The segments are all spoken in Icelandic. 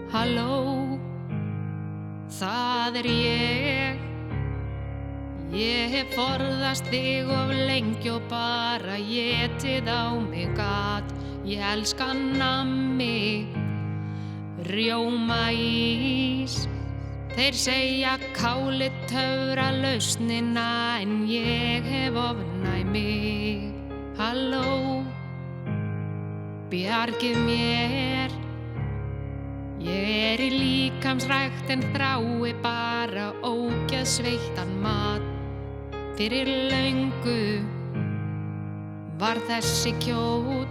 Halló, það ég. Ég hef forðast þig of lengi og bara étið á mig gat. Ég elska nammi, rjóma ís. Þeir segja kálið töfra lausnina en ég hef ofnæmi. Halló, bjargið mér. Ég í líkamsrækt en þrái bara ógeðsveittan mat. Fyrir löngu var þessi kjóll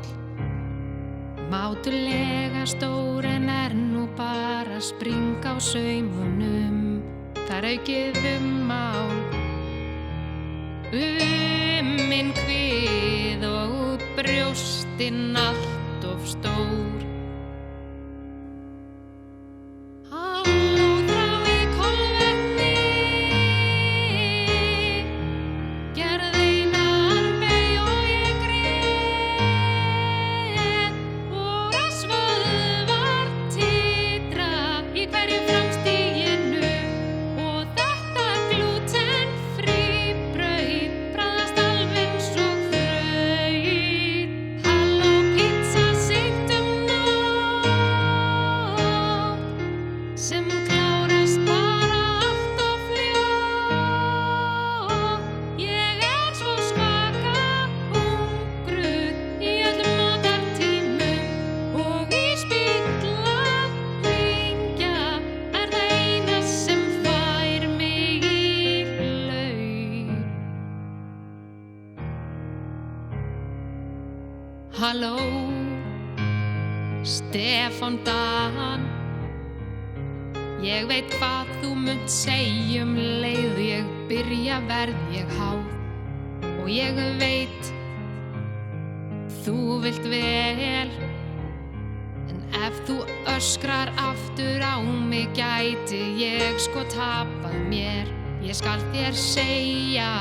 mátulega stór en nú bara að springa á saumunum. Það er aukið ummál minn kvið og brjóstin allt of stór. Halló, Stefán Dan. Ég veit hvað þú munt segja leið ég byrja verð ég háð. Og ég veit þú vilt vel. En ef þú öskrar aftur á mig gæti ég sko tapað mér. Ég skal þér segja